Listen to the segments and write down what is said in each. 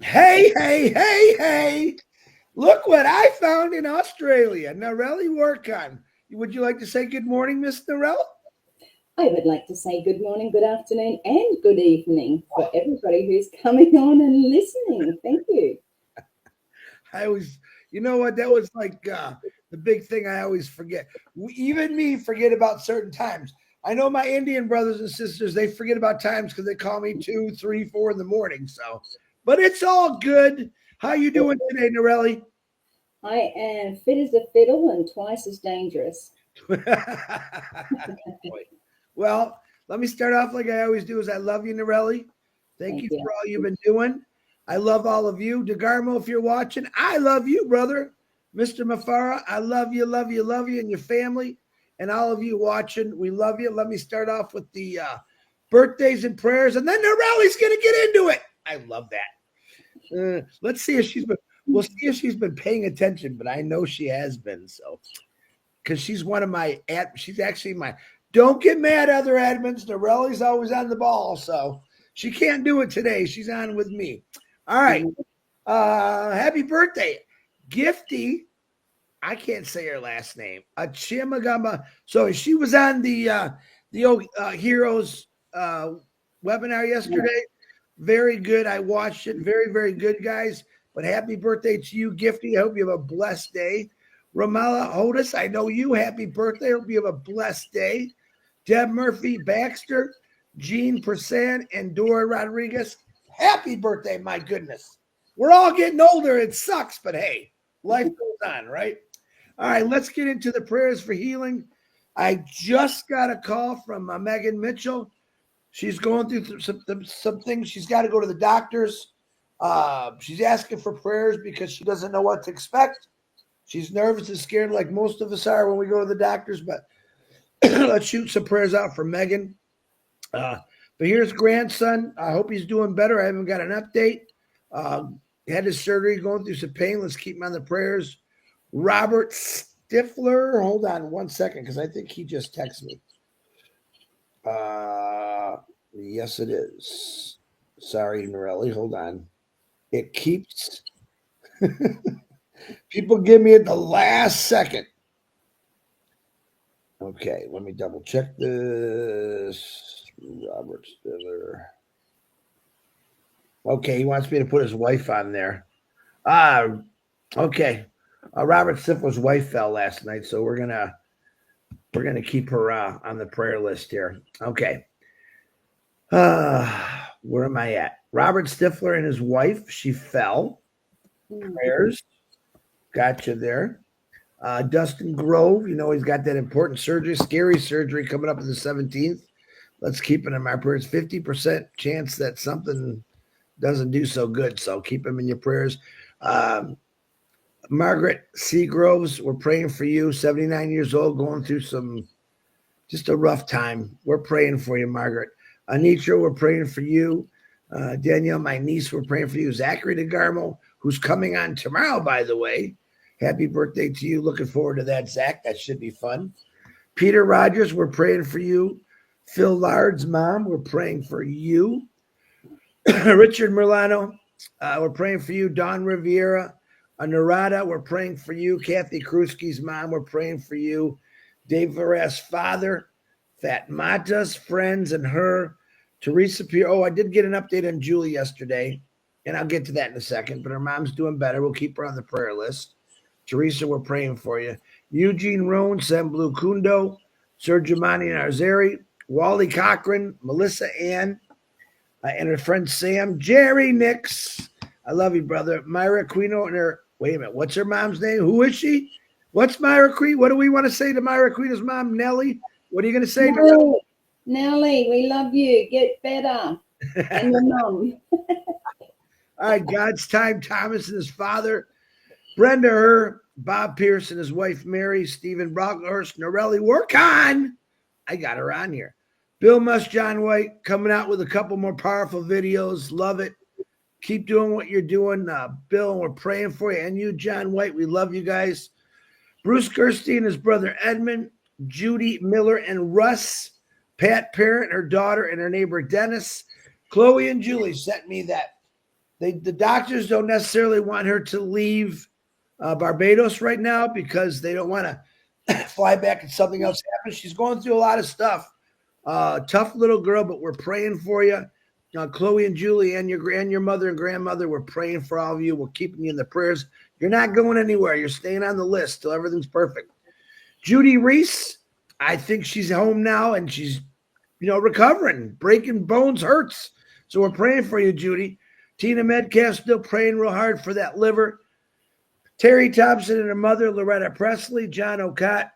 Hey, hey, hey, hey. Look what I found in Australia. Narelli Workon. Would you like to say good morning, Miss Narelle? I would like to say good morning, good afternoon, and good evening for everybody who's coming on and listening. Thank you. I always, you know what? That was like the big thing I always forget. Even me forget about certain times. I know my Indian brothers and sisters, they forget about times because they call me 2, 3, 4 in the morning. So, but it's all good. How you doing today, Narelli? I am fit as a fiddle and twice as dangerous. Boy. Well, let me start off like I always do. Is I love you, Narelli. Thank Thank you you. for all you've been doing. I love all of you. DeGarmo, if you're watching, I love you, brother. Mr. Mafara, I love you, love you, love you, and your family. And all of you watching, we love you. Let me start off with the birthdays and prayers, and then Narelli's going to get into it. I love that. Let's see if she's been. We'll see if she's been paying attention, but I know she has been. So because she's one of my she's actually my don't get mad, other admins. Norelli's always on the ball, so she can't do it today. She's on with me. All right. Mhm. Happy birthday. Gifty. I can't say her last name. Chimagama. So she was on the old Heroes webinar Yeah. yesterday. Very good. I watched it. Very, very good, guys. But happy birthday to you, Gifty. I hope you have a blessed day. Ramala Otis, I know you. Happy birthday. Hope you have a blessed day. Deb Murphy Baxter, Jean Persan, and Dora Rodriguez. Happy birthday, my goodness. We're all getting older. It sucks, but hey, life goes on, right? All right, let's get into the prayers for healing. I just got a call from Megan Mitchell. She's going through some things. She's got to go to the doctors. She's asking for prayers because she doesn't know what to expect. She's nervous and scared, like most of us are when we go to the doctors. But let's shoot some prayers out for Megan. Uh, but here's grandson. I hope he's doing better. I haven't got an update. He had his surgery, going through some pain. Let's keep him on the prayers. Robert Stifler. Hold on one second, because I think he just texted me. Yes, it is. Sorry, Norelli. Hold on. It keeps people give me at the last second. Okay, let me double check this. Robert Stiller. Okay, he wants me to put his wife on there. Ah, okay. Robert Stifler's wife fell last night, so we're gonna keep her on the prayer list here. Okay. Where am I at? Robert Stifler and his wife. She fell. Mm. Prayers. Gotcha there. Dustin Grove, he's got that important surgery, scary surgery coming up on the 17th. Let's keep it in my prayers. 50% chance that something doesn't do so good. So keep him in your prayers. Um, Margaret Seagroves, we're praying for you. 79 years old, going through just a rough time. We're praying for you, Margaret. Anitra, we're praying for you. Danielle, my niece, we're praying for you. Zachary DeGarmo, who's coming on tomorrow, by the way. Happy birthday to you. Looking forward to that, Zach. That should be fun. Peter Rogers, we're praying for you. Phil Lard's mom, we're praying for you. Richard Merlano, we're praying for you. Don Riviera, Narada, we're praying for you. Kathy Kruski's mom, we're praying for you. Dave Varess' father, Fat Mata's friends and her. Teresa Pierre. Oh, I did get an update on Julie yesterday, and I'll get to that in a second, but her mom's doing better. We'll keep her on the prayer list. Teresa, we're praying for you. Eugene Roan, Sam Blue Kundo, Sergimani Arzeri, Wally Cochran, Melissa Ann, and her friend Sam, Jerry Nix. I love you, brother. Myra Aquino and her. Wait a minute. What's her mom's name? Who is she? What's Myra Aquino? What do we want to say to Myra Aquino's mom, Nellie? What are you going to say to No, Nellie, we love you. Get better. And her? your mum. All right, God's time, Thomas and his father, Brenda Her, Bob Pierce and his wife Mary, Stephen Brockhurst, Norelli, work on. I got her on here. Bill Musk, John White, coming out with a couple more powerful videos. Love it. Keep doing what you're doing, Bill, and we're praying for you. And you, John White, we love you guys. Bruce Gerstein, his brother Edmund, Judy Miller and Russ, Pat Parent, her daughter, and her neighbor Dennis. Chloe and Julie sent me that the doctors don't necessarily want her to leave Barbados right now because they don't want to fly back and something else happens. She's going through a lot of stuff. Tough little girl, but we're praying for you. Chloe and Julie and your mother and grandmother, we're praying for all of you. We're keeping you in the prayers. You're not going anywhere. You're staying on the list till everything's perfect. Judy Reese, I think she's home now and she's, recovering. Breaking bones hurts. So we're praying for you, Judy. Tina Metcalf still praying real hard for that liver. Terry Thompson and her mother, Loretta Presley, John O'Cott.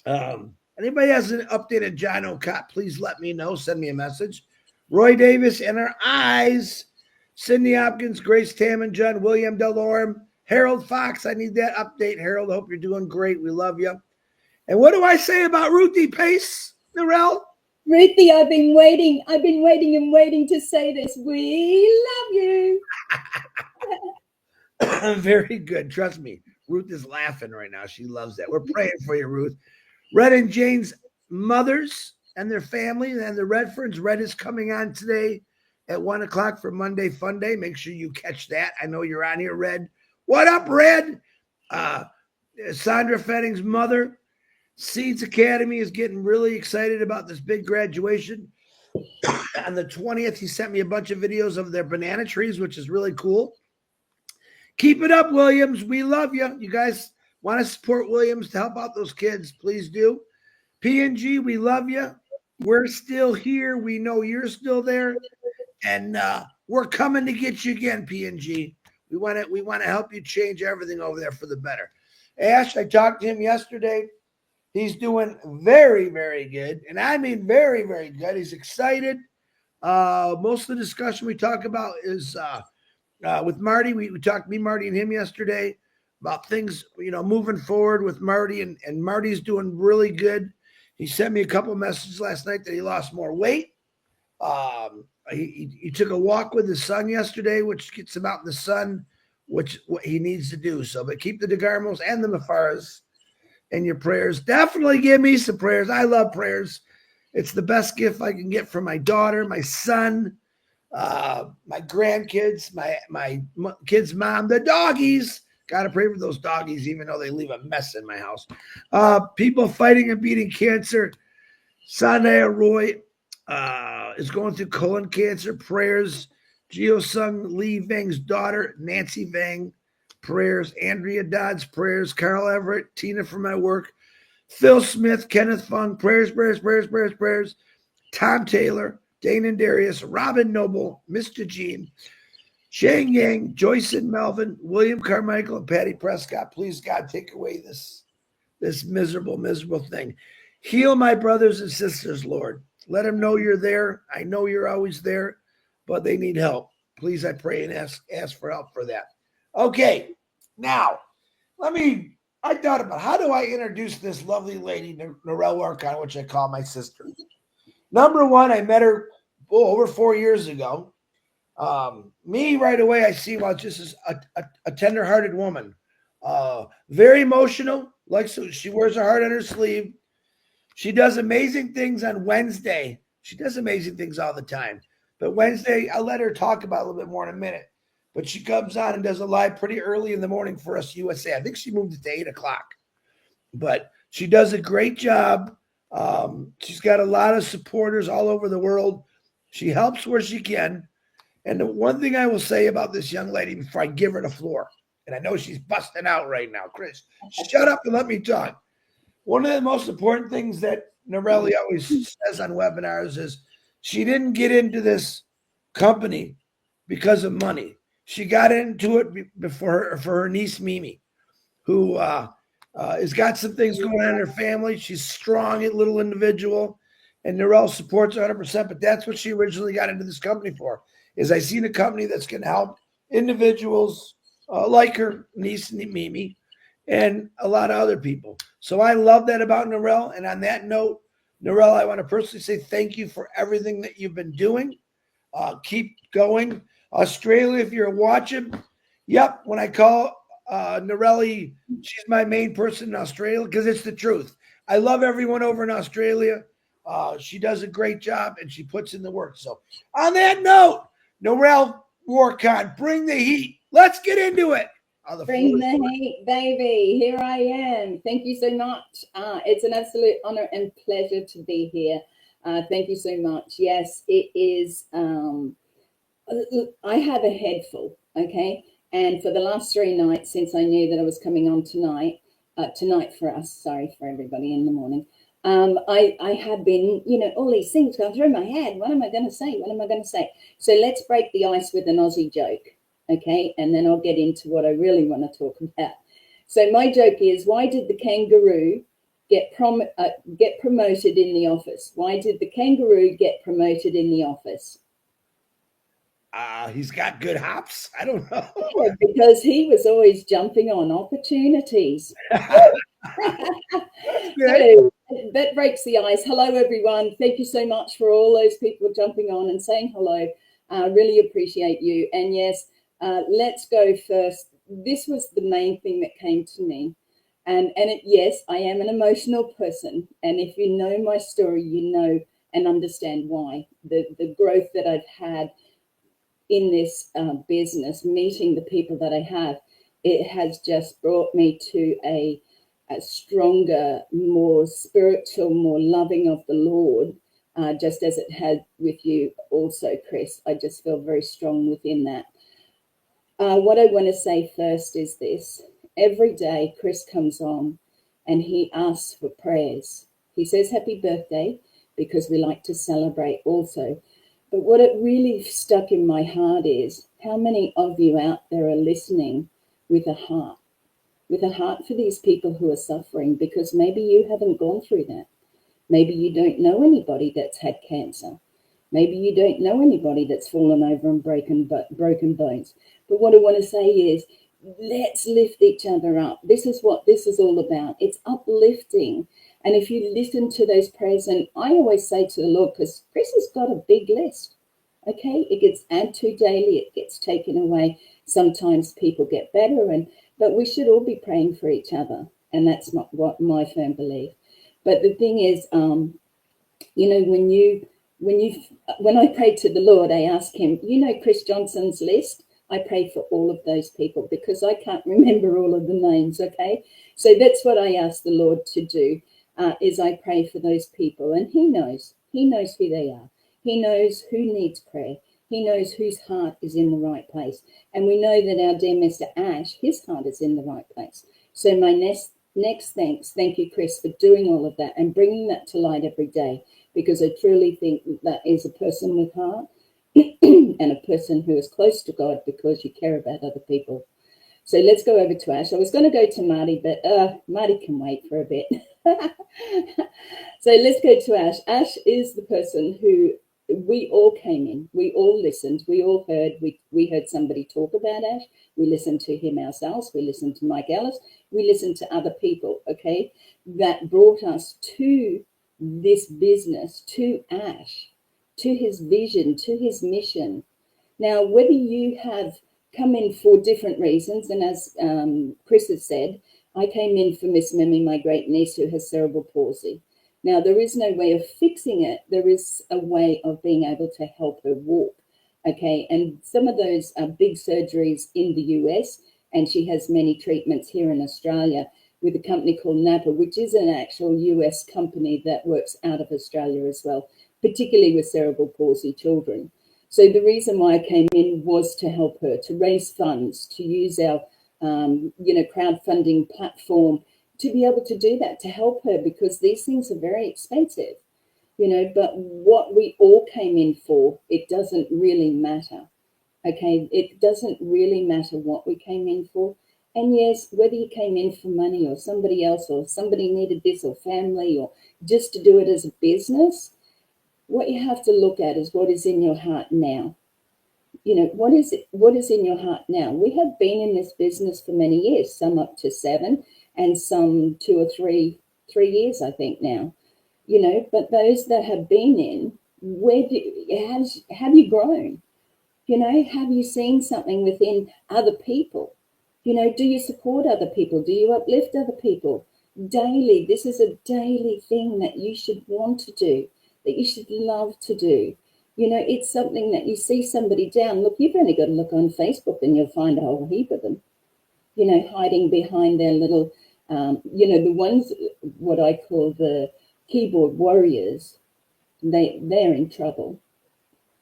Anybody has an updated John O'Cott, please let me know. Send me a message. Roy Davis and her eyes. Cindy Hopkins, Grace Tamman, John William Delorme, Harold Fox. I need that update, Harold. Hope you're doing great. We love you. And what do I say about Ruthie Pace, Narelle? Ruthie, I've been waiting and waiting to say this. We love you. Very good. Trust me. Ruth is laughing right now. She loves that. We're praying for you, Ruth. Red and Jane's mothers and their family and the Redfords. Red is coming on today at 1:00 for Monday Fun Day. Make sure you catch that. I know you're on here, Red. What up, Red? Sandra Fetting's mother. Seeds Academy is getting really excited about this big graduation. On the 20th, he sent me a bunch of videos of their banana trees, which is really cool. Keep it up, Williams. We love you. You guys want to support Williams to help out those kids, please do. P&G, we love you. We're still here. We know you're still there. And we're coming to get you again, P&G. We want to help you change everything over there for the better. Ash, I talked to him yesterday. He's doing very, very good. And I mean very, very good. He's excited. Most of the discussion we talk about is with Marty. We talked, me, Marty, and him yesterday about things, moving forward with Marty. And Marty's doing really good. He sent me a couple of messages last night that he lost more weight. He took a walk with his son yesterday, which gets him out in the sun, which what he needs to do. So, but keep the DeGarmos and the Mafaras in your prayers. Definitely give me some prayers. I love prayers. It's the best gift I can get from my daughter, my son, my grandkids, my kids' mom, the doggies. Got to pray for those doggies, even though they leave a mess in my house. People fighting and beating cancer. Sanaya Roy is going through colon cancer. Prayers. Geo Sung Lee Vang's daughter, Nancy Vang. Prayers. Andrea Dodds. Prayers. Carl Everett. Tina from my work. Phil Smith. Kenneth Fung. Prayers, prayers, prayers, prayers, prayers. Tom Taylor. Dane and Darius. Robin Noble. Mr. Jean. Shang Yang, Joyce and Melvin, William Carmichael, and Patty Prescott. Please, God, take away this miserable, miserable thing. Heal my brothers and sisters, Lord. Let them know you're there. I know you're always there, but they need help. Please, I pray and ask for help for that. Okay, now, I thought about how do I introduce this lovely lady, Narelle Archon, which I call my sister. Number one, I met her over 4 years ago. Me right away, I see, just as a tender-hearted woman, very emotional. So she wears her heart on her sleeve. She does amazing things on Wednesday. She does amazing things all the time. But Wednesday, I'll let her talk about a little bit more in a minute. But she comes on and does a live pretty early in the morning for us USA. I think she moved it to 8:00. But she does a great job. She's got a lot of supporters all over the world. She helps where she can. And the one thing I will say about this young lady before I give her the floor, and I know she's busting out right now, Chris, shut up and let me talk. One of the most important things that Narelle always says on webinars is she didn't get into this company because of money. She got into it for her niece, Mimi, who has got some things going on in her family. She's strong, a little individual, and Narelle supports 100%, but that's what she originally got into this company for. Is I seen a company that's going to help individuals like her niece Mimi and a lot of other people. So I love that about Narelle. And on that note, Narelle, I want to personally say thank you for everything that you've been doing. Keep going. Australia, if you're watching, yep, when I call Narelle, she's my main person in Australia because it's the truth. I love everyone over in Australia. She does a great job and she puts in the work. So on that note, Narelle, Warcott, bring the heat. Let's get into it. Oh, Bring the heat, baby. Here I am. Thank you so much. It's an absolute honor and pleasure to be here. Thank you so much. Yes, it is. I have a head full, okay? And for the last 3 nights since I knew that I was coming on tonight for us, sorry for everybody in the morning, I have been, all these things going through my head. What am I going to say? What am I going to say? So let's break the ice with an Aussie joke, okay? And then I'll get into what I really want to talk about. So my joke is, why did the kangaroo get promoted in the office? Why did the kangaroo get promoted in the office? He's got good hops. I don't know. Yeah, because he was always jumping on opportunities. So that breaks the ice. Hello, everyone. Thank you so much for all those people jumping on and saying hello. Really appreciate you. And yes, let's go first. This was the main thing that came to me. And yes, I am an emotional person. And if you know my story, you know and understand why. The growth that I've had in this business, meeting the people that I have, it has just brought me to a stronger, more spiritual, more loving of the Lord, just as it had with you also, Chris. I just feel very strong within that. What I want to say first is this. Every day Chris comes on and he asks for prayers. He says happy birthday because we like to celebrate also. But what it really stuck in my heart is how many of you out there are listening with a heart for these people who are suffering, because maybe you haven't gone through that. Maybe you don't know anybody that's had cancer. Maybe you don't know anybody that's fallen over and broken bones. But what I want to say is, let's lift each other up. This is what this is all about. It's uplifting. And if you listen to those prayers, and I always say to the Lord, because Chris has got a big list, okay? It gets added to daily, it gets taken away. Sometimes people get better, but we should all be praying for each other. And that's not what my firm belief. But the thing is, when I pray to the Lord, I ask him, Chris Johnson's list, I pray for all of those people because I can't remember all of the names, okay? So that's what I ask the Lord to do, is I pray for those people. And he knows who they are. He knows who needs prayer. He knows whose heart is in the right place. And we know that our dear Mr. Ash, his heart is in the right place. So my next thanks, thank you, Chris, for doing all of that and bringing that to light every day, because I truly think that is a person with heart and a person who is close to God because you care about other people. So let's go over to Ash. I was going to go to Marty, but Marty can wait for a bit. So let's go to Ash. Ash is the person who we all came in. We all listened. We all heard. We heard somebody talk about Ash. We listened to him ourselves. We listened to Mike Ellis. We listened to other people, okay, that brought us to this business, to Ash, to his vision, to his mission. Now, whether you have come in for different reasons, and as Chris has said, I came in for Miss Mimi, my great niece who has cerebral palsy. Now, there is no way of fixing it. There is a way of being able to help her walk, okay? And some of those are big surgeries in the US, and she has many treatments here in Australia with a company called Napa, which is an actual US company that works out of Australia as well, particularly with cerebral palsy children. So the reason why I came in was to help her, to raise funds, to use our, crowdfunding platform to be able to do that, to help her, because these things are very expensive, but what we all came in for, it doesn't really matter, okay? It doesn't really matter what we came in for. And yes, whether you came in for money or somebody else or somebody needed this or family or just to do it as a business, what you have to look at is what is in your heart now. What is in your heart now? We have been in this business for many years, some up to 7 and some 2 or 3 years, I think now, but those that have been in, have you grown? Have you seen something within other people? Do you support other people? Do you uplift other people? Daily, this is a daily thing that you should want to do, that you should love to do. You know, it's something that you see somebody down. Look, you've only got to look on Facebook and you'll find a whole heap of them, you know, hiding behind their little, you know, the ones, what I call the keyboard warriors, they're in trouble.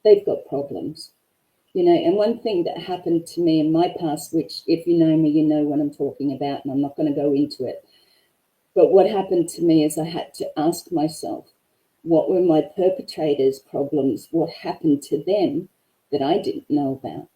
They've got problems, you know. And one thing that happened to me in my past, which if you know me, you know what I'm talking about, and I'm not going to go into it. But what happened to me is I had to ask myself, what were my perpetrators' problems? What happened to them that I didn't know about,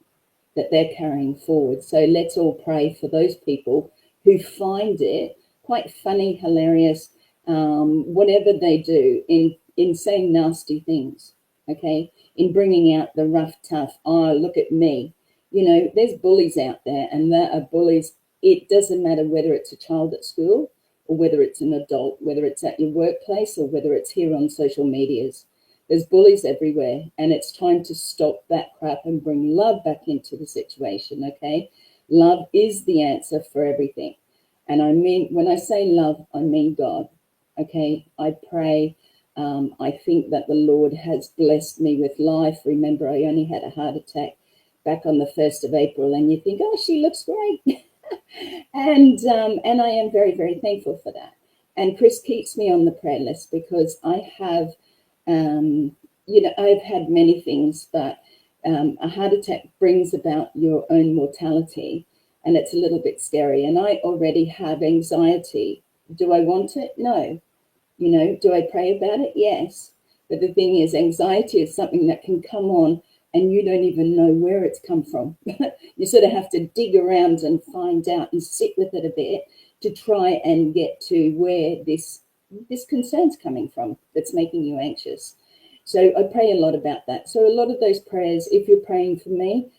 that they're carrying forward? So let's all pray for those people who find it quite funny, hilarious, whatever they do in saying nasty things, okay? In bringing out the rough, tough, oh, look at me. You know, there's bullies out there, and there are bullies. It doesn't matter whether it's a child at school or whether it's an adult, whether it's at your workplace or whether it's here on social medias. There's bullies everywhere, and it's time to stop that crap and bring love back into the situation, okay? Love is the answer for everything. And I mean, when I say love, I mean God, okay? I pray. I think that the Lord has blessed me with life. Remember, I only had a heart attack back on the 1st of April, and you think, oh, she looks great. And I am very, very thankful for that. And Chris keeps me on the prayer list because I have, you know, I've had many things, but a heart attack brings about your own mortality, and it's a little bit scary. And I already have anxiety. Do I want it? No. You know, do I pray about it? Yes. But the thing is, anxiety is something that can come on and you don't even know where it's come from. You sort of have to dig around and find out and sit with it a bit to try and get to where this concern's coming from that's making you anxious. So I pray a lot about that. So a lot of those prayers, if you're praying for me,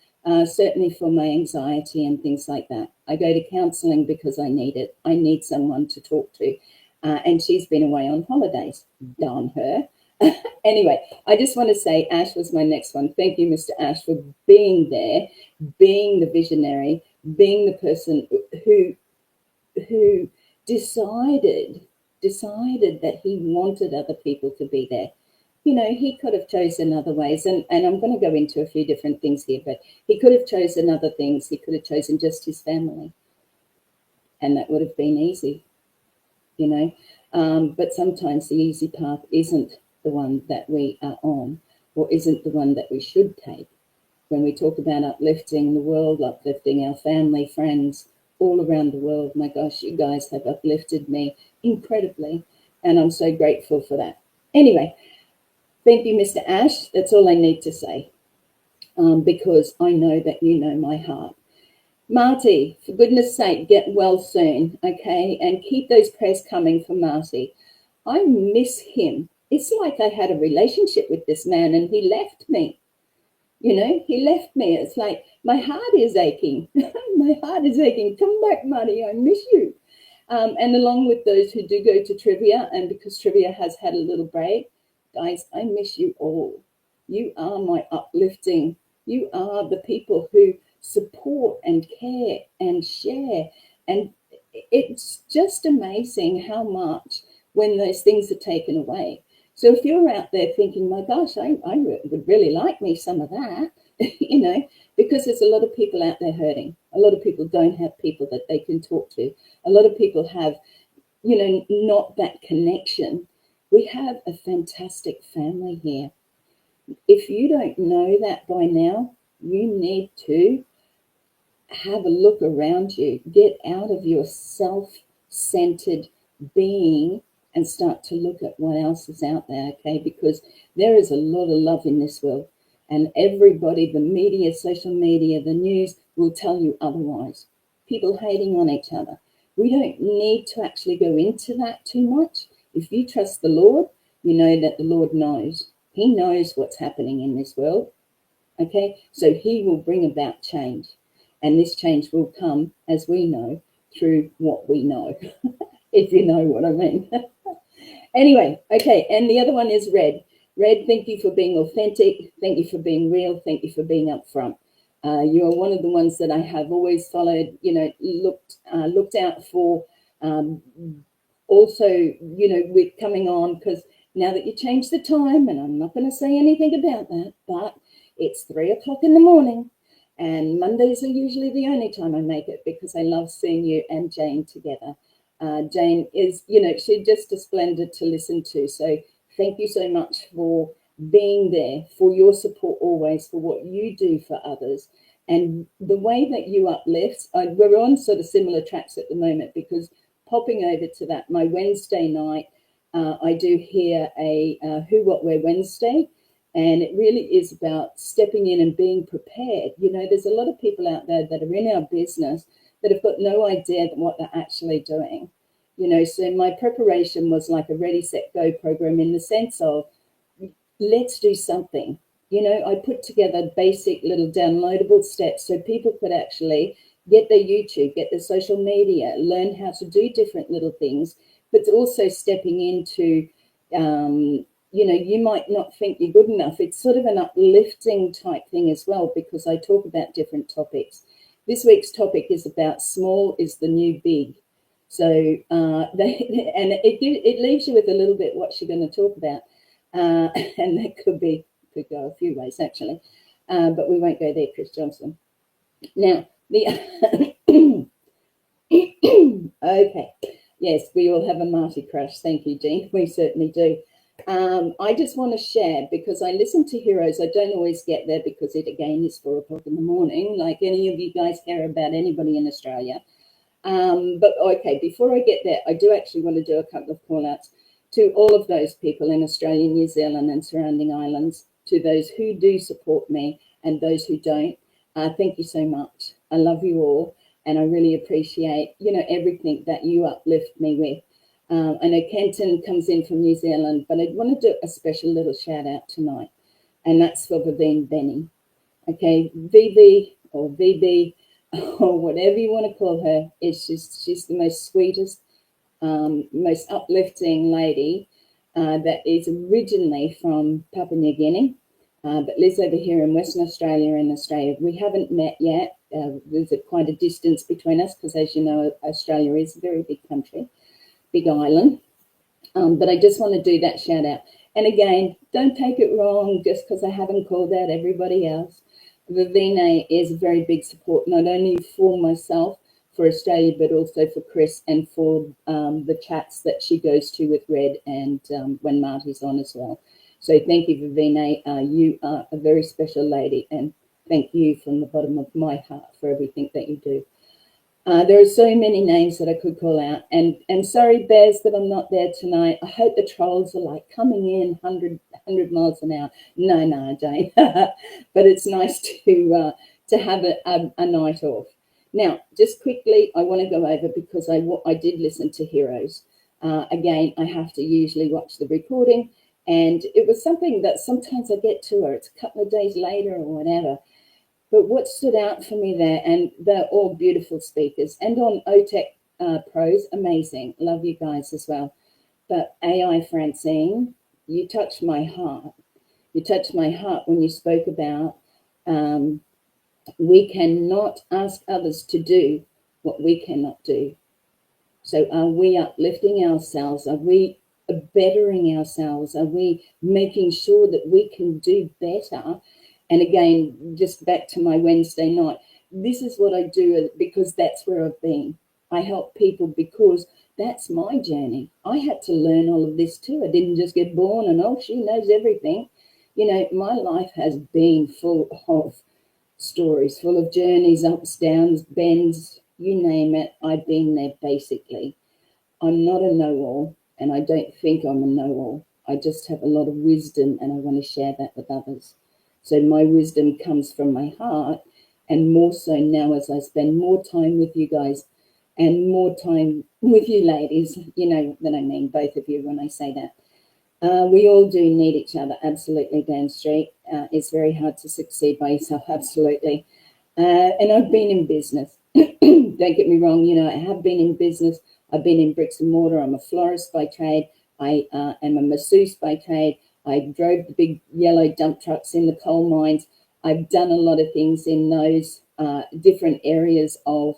certainly for my anxiety and things like that. I go to counselling because I need it. I need someone to talk to. And she's been away on holidays. Darn her. Anyway, I just want to say Ash was my next one. Thank you, Mr. Ash, for being there, being the visionary, being the person who decided that he wanted other people to be there. You know, he could have chosen other ways, and I'm going to go into a few different things here, but he could have chosen other things. He could have chosen just his family, and that would have been easy, you know. But sometimes the easy path isn't the one that we are on, or isn't the one that we should take. When we talk about uplifting the world, uplifting our family, friends, all around the world, my gosh, you guys have uplifted me incredibly, and I'm so grateful for that. Anyway, thank you, Mr. Ash. That's all I need to say, because I know that you know my heart. Marty, for goodness sake, get well soon, okay? And keep those prayers coming for Marty. I miss him. It's like I had a relationship with this man and he left me. You know, he left me. It's like my heart is aching. My heart is aching. Come back, Marty. I miss you. And along with those who do go to trivia, and because trivia has had a little break, guys, I miss you all. You are my uplifting. You are the people who support and care and share. And it's just amazing how much when those things are taken away. So if you're out there thinking, my gosh, I would really like me some of that, you know, because there's a lot of people out there hurting. A lot of people don't have people that they can talk to. A lot of people have, you know, not that connection. We have a fantastic family here. If you don't know that by now, you need to have a look around you. Get out of your self-centered being and start to look at what else is out there, okay? Because there is a lot of love in this world. And everybody, the media, social media, the news will tell you otherwise. People hating on each other. We don't need to actually go into that too much. If you trust the Lord, you know that the Lord knows. He knows what's happening in this world, okay? So he will bring about change. And this change will come, as we know, through what we know, if you know what I mean. Anyway, okay, and the other one is Red. Red, thank you for being authentic. Thank you for being real. Thank you for being upfront. You are one of the ones that I have always followed, you know, looked out for. Also, you know, with coming on, because Now that you changed the time, and I'm not going to say anything about that, but it's 3 o'clock in the morning, and Mondays are usually the only time I make it because I love seeing you and Jane together. Jane is, she's just a splendid to listen to. So thank you so much for being there, for your support always, for what you do for others, and the way that you uplift. We're on sort of similar tracks at the moment because popping over to that, my Wednesday night, I do hear a Who, What, Where Wednesday, and it really is about stepping in and being prepared. There's a lot of people out there that are in our business that have got no idea what they're actually doing. So my preparation was like a ready, set, go program in the sense of, let's do something. I put together basic little downloadable steps so people could actually get their YouTube, get their social media, learn how to do different little things, but also stepping into, you might not think you're good enough. It's sort of an uplifting type thing as well, because I talk about different topics. This week's topic is about small is the new big. So, and it leaves you with a little bit what you're going to talk about. And that could go a few ways actually, but we won't go there, Chris Johnson. Now, okay, yes, we all have a Marty crush. Thank you, Jean. We certainly do. I just want to share, because I listen to Heroes. I don't always get there because it again is 4 o'clock in the morning. Like any of you guys care about anybody in Australia. But okay, before I get there, I do actually want to do a couple of call outs to all of those people in Australia, New Zealand and surrounding islands, to those who do support me and those who don't. Thank you so much. I love you all, and I really appreciate, everything that you uplift me with. I know Kenton comes in from New Zealand, but I want to do a special little shout out tonight, and that's for Vivine Benny. Okay, VV or VB or whatever you want to call her, she's the most sweetest, most uplifting lady that is originally from Papua New Guinea, but lives over here in Western Australia and Australia. We haven't met yet. There's quite a distance between us because, as you know, Australia is a very big country, big island. But I just want to do that shout out. And again, don't take it wrong just because I haven't called out everybody else. Vivine is a very big support, not only for myself, for Australia, but also for Chris and for the chats that she goes to with Red and when Marty's on as well. So thank you, Vivine. You are a very special lady, and thank you from the bottom of my heart for everything that you do. There are so many names that I could call out, and sorry, Bez, that I'm not there tonight. I hope the trolls are like coming in 100 miles an hour. No, I don't. But it's nice to have a night off. Now, just quickly, I want to go over, because I did listen to Heroes. Again, I have to usually watch the recording, and it was something that sometimes I get to, or it's a couple of days later or whatever. But what stood out for me there, and they're all beautiful speakers, and on OTEC Pros, amazing. Love you guys as well. But AI Francine, you touched my heart. You touched my heart when you spoke about we cannot ask others to do what we cannot do. So are we uplifting ourselves? Are we bettering ourselves? Are we making sure that we can do better? And again, just back to my Wednesday night, this is what I do because that's where I've been. I help people because that's my journey. I had to learn all of this too. I didn't just get born and, oh, she knows everything. My life has been full of stories, full of journeys, ups, downs, bends, you name it. I've been there basically. I'm not a know-all, and I don't think I'm a know-all. I just have a lot of wisdom, and I want to share that with others. So my wisdom comes from my heart, and more so now as I spend more time with you guys and more time with you ladies, you know that I mean both of you when I say that. We all do need each other, absolutely, Dan Street. It's very hard to succeed by yourself, absolutely. And I've been in business. Don't get me wrong, I have been in business. I've been in bricks and mortar. I'm a florist by trade. I am a masseuse by trade. I drove the big yellow dump trucks in the coal mines. I've done a lot of things in those different areas of,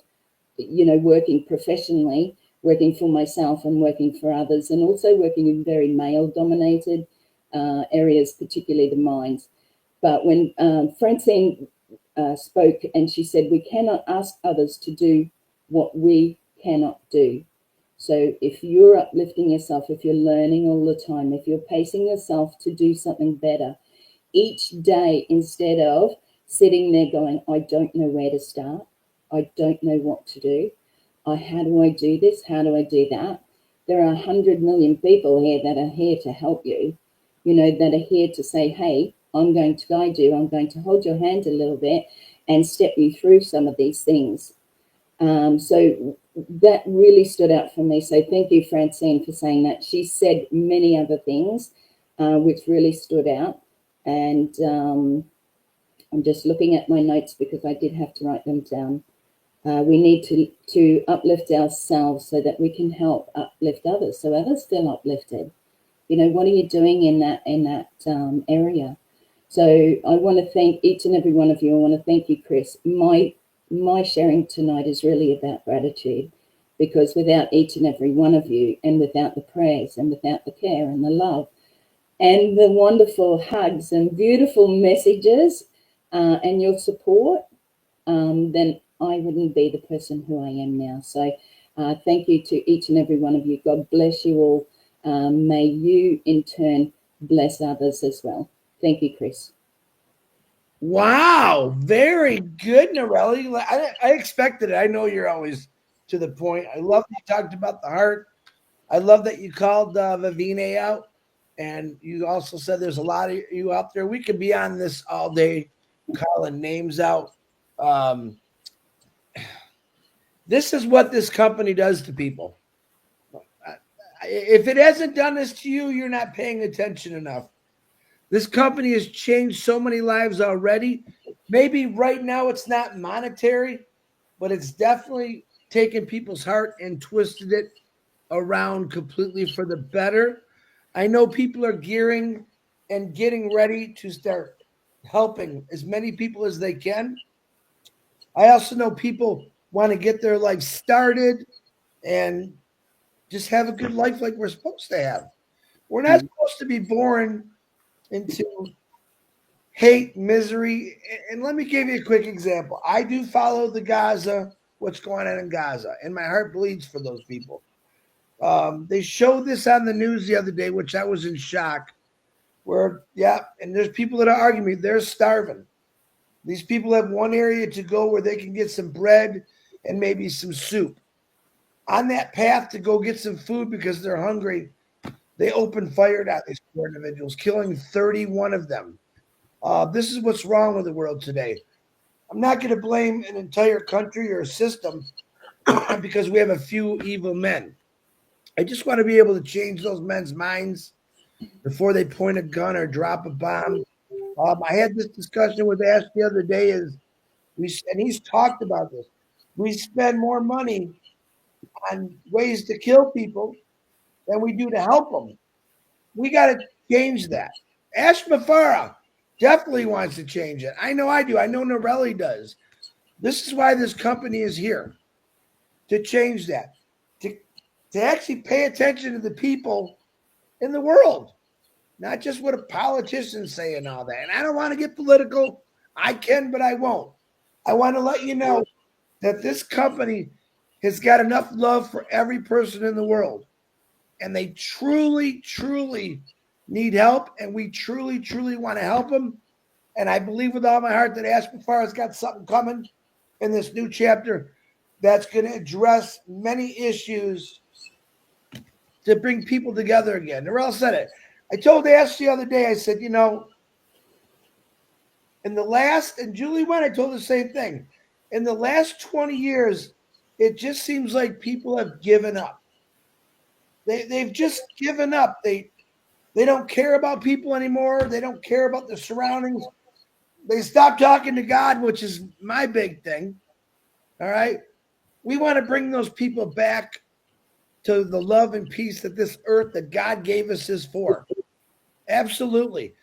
working professionally. working for myself and working for others, and also working in very male-dominated areas, particularly the mines. But when Francine spoke and she said, we cannot ask others to do what we cannot do. So if you're uplifting yourself, if you're learning all the time, if you're pacing yourself to do something better each day, instead of sitting there going, I don't know where to start, I don't know what to do, how do I do this, how do I do that? There are 100 million people here that are here to help you, that are here to say, hey, I'm going to guide you, I'm going to hold your hand a little bit and step you through some of these things. So that really stood out for me. So thank you, Francine, for saying that. She said many other things which really stood out. And I'm just looking at my notes because I did have to write them down. We need to uplift ourselves so that we can help uplift others, so others feel uplifted. What are you doing in that area? So I want to thank each and every one of you. I want to thank you, Chris. My sharing tonight is really about gratitude, because without each and every one of you, and without the prayers, and without the care and the love, and the wonderful hugs and beautiful messages and your support, then I wouldn't be the person who I am now. So thank you to each and every one of you. God bless you all. May you in turn bless others as well. Thank you, Chris. Wow, very good, Norelli. I expected it. I know you're always to the point. I love that you talked about the heart. I love that you called Vivine out, and you also said there's a lot of you out there. We could be on this all day, calling names out. This is what this company does to people. If it hasn't done this to you, you're not paying attention enough. This company has changed so many lives already. Maybe right now it's not monetary, but it's definitely taken people's heart and twisted it around completely for the better. I know people are gearing and getting ready to start helping as many people as they can. I also know people want to get their life started and just have a good life like we're supposed to have. We're not supposed to be born into hate, misery. And let me give you a quick example. I do follow the Gaza, what's going on in Gaza, and my heart bleeds for those people. They showed this on the news the other day, which I was in shock. Where, and there's people that are arguing me, they're starving. These people have one area to go where they can get some bread and maybe some soup. On that path to go get some food because they're hungry, they opened fire on these poor individuals, killing 31 of them. This is what's wrong with the world today. I'm not going to blame an entire country or a system because we have a few evil men. I just want to be able to change those men's minds before they point a gun or drop a bomb. I had this discussion with Ash the other day, and he's talked about this. We spend more money on ways to kill people than we do to help them. We got to change that. Ash Mafara definitely wants to change it. I know I do. I know Norelli does. This is why this company is here, to change that, to actually pay attention to the people in the world, not just what a politicians say and all that. And I don't want to get political. I can, but I won't. I want to let you know that this company has got enough love for every person in the world. And they truly, truly need help. And we truly, truly want to help them. And I believe with all my heart that Ash Mafara has got something coming in this new chapter that's going to address many issues to bring people together again. Narelle said it. I told Ash the other day, I said, in the last, and Julie went, I told the same thing. In the last 20 years, it just seems like people have given up. They've just given up. They don't care about people anymore. They don't care about the surroundings. They stopped talking to God, which is my big thing. All right. We want to bring those people back to the love and peace that this earth that God gave us is for. Absolutely.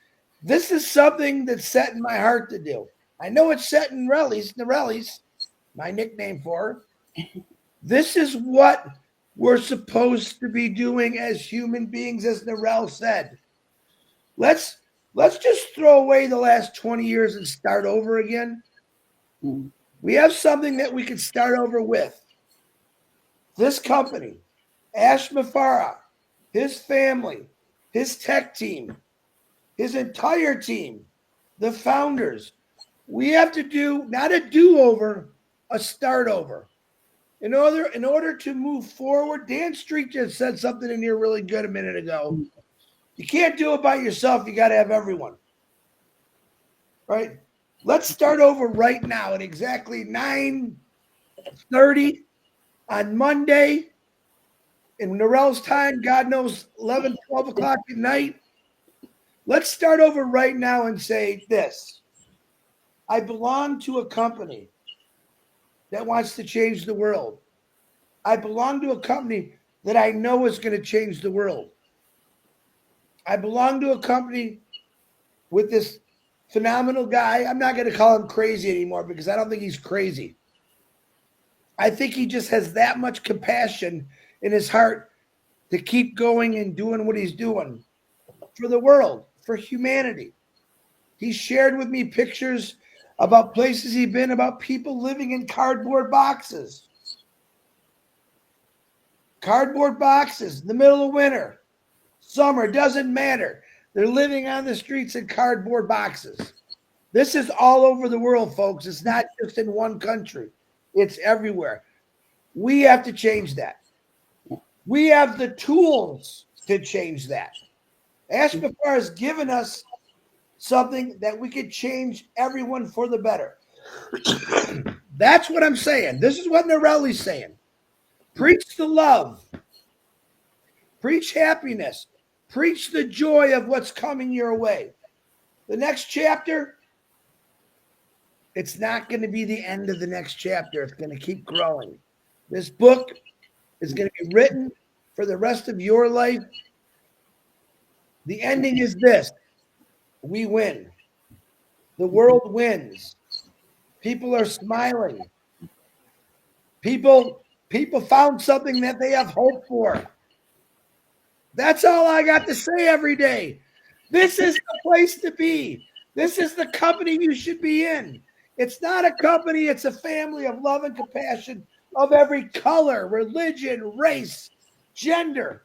This is something that's set in my heart to do. I know it's set in Norelli's, my nickname for her. This is what we're supposed to be doing as human beings, as Narelle said. Let's just throw away the last 20 years and start over again. We have something that we can start over with. This company, Ash Mafara, his family, his tech team, his entire team, the founders. We have to do not a do-over, a start over. In order to move forward, Dan Street just said something in here really good a minute ago. You can't do it by yourself. You got to have everyone. Right? Let's start over right now at exactly 9:30 on Monday. In Narelle's time, God knows, 11, 12 o'clock at night. Let's start over right now and say this. I belong to a company that wants to change the world. I belong to a company that I know is going to change the world. I belong to a company with this phenomenal guy. I'm not going to call him crazy anymore because I don't think he's crazy. I think he just has that much compassion in his heart to keep going and doing what he's doing for the world, for humanity. He shared with me pictures about places he's been, about people living in cardboard boxes. Cardboard boxes in the middle of winter, summer, doesn't matter. They're living on the streets in cardboard boxes. This is all over the world, folks. It's not just in one country. It's everywhere. We have to change that. We have the tools to change that. Ash Mafar has given us something that we could change everyone for the better. That's what I'm saying. This is what Narelli's saying. Preach the love. Preach happiness. Preach the joy of what's coming your way. The next chapter, it's not going to be the end of the next chapter. It's going to keep growing. This book is going to be written for the rest of your life. The ending is this. We win. The world wins. People are smiling. People found something that they have hope for. That's all I got to say every day. This is the place to be. This is the company you should be in. It's not a company, it's a family of love and compassion of every color, religion, race, gender.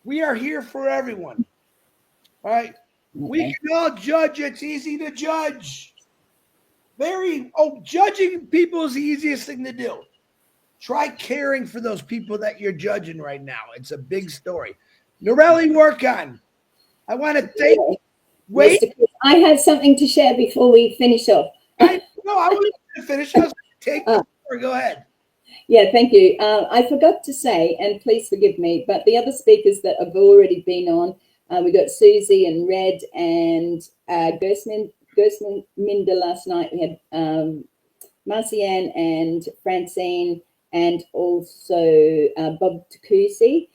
We are here for everyone. All right? We can all judge. It's easy to judge. Judging people is the easiest thing to do. Try caring for those people that you're judging right now. It's a big story. Narelle, work on. I want to thank you. Wait. I have something to share before we finish off. I was going to finish. I was going to take the floor. Go ahead. Yeah, thank you. I forgot to say, and please forgive me, but the other speakers that have already been on, we got Susie and Red and Gersman-Minder last night. We had Marcianne and Francine and also Bob Takusi.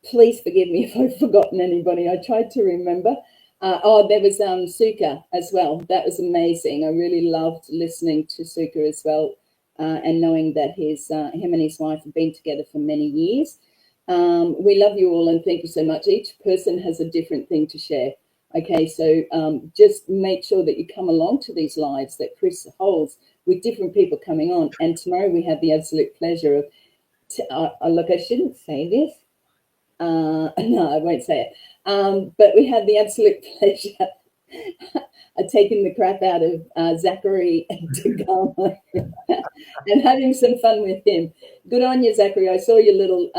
Please forgive me if I've forgotten anybody. I tried to remember. There was Suka as well. That was amazing. I really loved listening to Suka as well, and knowing that him and his wife have been together for many years. We love you all and thank you so much. Each person has a different thing to share. Okay, so just make sure that you come along to these lives that Chris holds with different people coming on. And tomorrow we have the absolute pleasure of, look, I shouldn't say this. No, I won't say it. But we had the absolute pleasure of taking the crap out of Zachary and Tagama and having some fun with him. Good on you, Zachary. I saw your little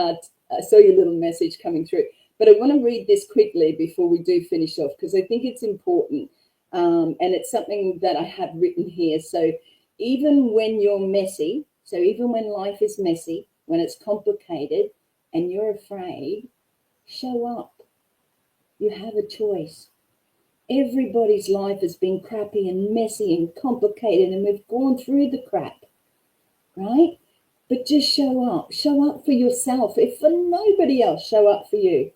message coming through. But I want to read this quickly before we do finish off because I think it's important, and it's something that I have written here. So even when you're messy, so even when life is messy, when it's complicated and you're afraid, show up. You have a choice. Everybody's life has been crappy and messy and complicated, and we've gone through the crap, right? But just show up. Show up for yourself. If for nobody else, show up for you.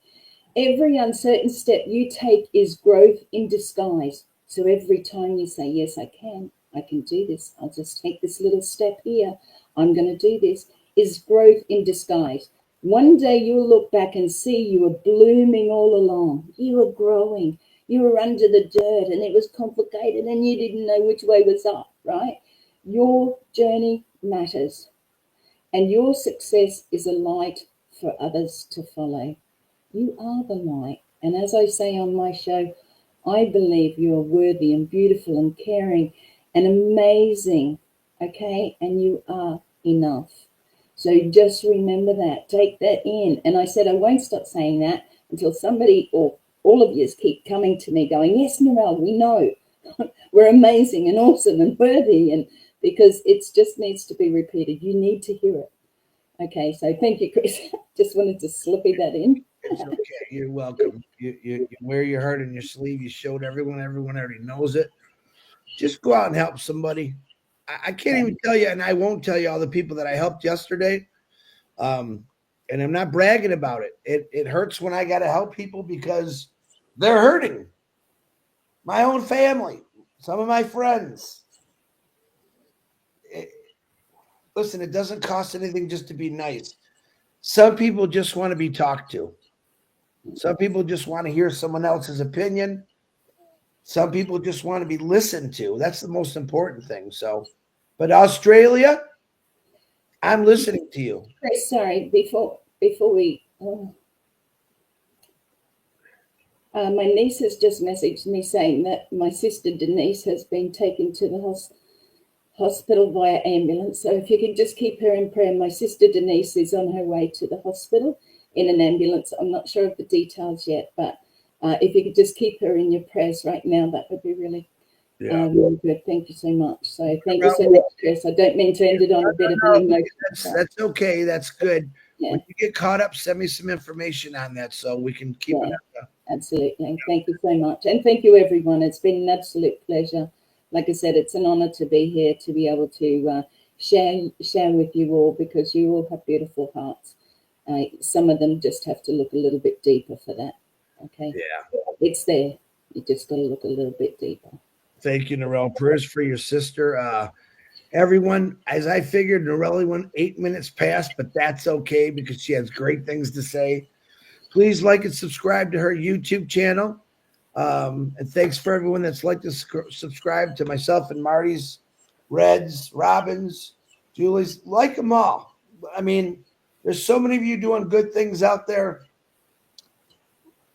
Every uncertain step you take is growth in disguise. So every time you say, yes, I can do this. I'll just take this little step here. I'm going to do this, is growth in disguise. One day you'll look back and see you were blooming all along. You were growing. You were under the dirt and it was complicated and you didn't know which way was up, right? Your journey matters and your success is a light for others to follow. You are the light. And as I say on my show, I believe you are worthy and beautiful and caring and amazing, okay? And you are enough. So just remember that. Take that in. And I said I won't stop saying that until somebody or all of you keep coming to me going, yes, Narelle, we know. We're amazing and awesome and worthy. And because it just needs to be repeated. You need to hear it. Okay, so thank you, Chris. Just wanted to slip that in. It's okay. You're welcome. You wear your heart on your sleeve. You showed everyone. Everyone already knows it. Just go out and help somebody. I can't even tell you, and I won't tell you all the people that I helped yesterday. And I'm not bragging about it. It hurts when I got to help people because they're hurting. My own family, some of my friends. Listen, it doesn't cost anything just to be nice. Some people just want to be talked to. Some people just want to hear someone else's opinion. Some people just want to be listened to. That's the most important thing. So, but Australia, I'm listening to you. Chris, sorry, before we, my niece has just messaged me saying that my sister Denise has been taken to the hospital via ambulance. So if you could just keep her in prayer. My sister Denise is on her way to the hospital in an ambulance. I'm not sure of the details yet, but if you could just keep her in your prayers right now, that would be really, really good. Thank you so much. So thank you so much, Chris. I don't mean to end it on a bit of an emotion. That's okay. That's good. Yeah. When you get caught up, send me some information on that so we can keep it up. Absolutely. Thank you so much. And thank you, everyone. It's been an absolute pleasure. Like I said, it's an honor to be here, to be able to share with you all, because you all have beautiful hearts. Some of them just have to look a little bit deeper for that. Okay. Yeah. It's there. You just got to look a little bit deeper. Thank you, Narelle. Prayers for your sister. Everyone, as I figured, Narelle went 8 minutes past, but that's okay because she has great things to say. Please like and subscribe to her YouTube channel. And thanks for everyone that's liked to subscribe to myself and Marty's, Red's, Robin's, Julie's. Like them all. I mean, there's so many of you doing good things out there.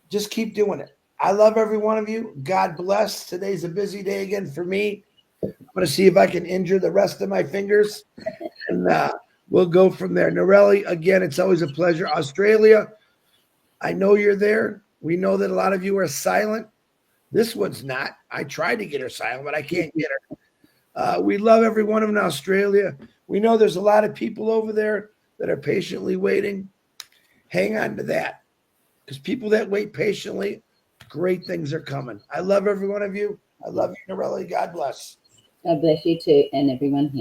Just keep doing it. I love every one of you. God bless. Today's a busy day again for me. I'm going to see if I can injure the rest of my fingers, and we'll go from there. Narelle, again, it's always a pleasure. Australia, I know you're there. We know that a lot of you are silent. This one's not. I tried to get her silent, but I can't get her. We love every one of them in Australia. We know there's a lot of people over there that are patiently waiting. Hang on to that, because people that wait patiently, great things are coming. I love every one of you. I love you, Narelle. God bless. God bless you too, and everyone here.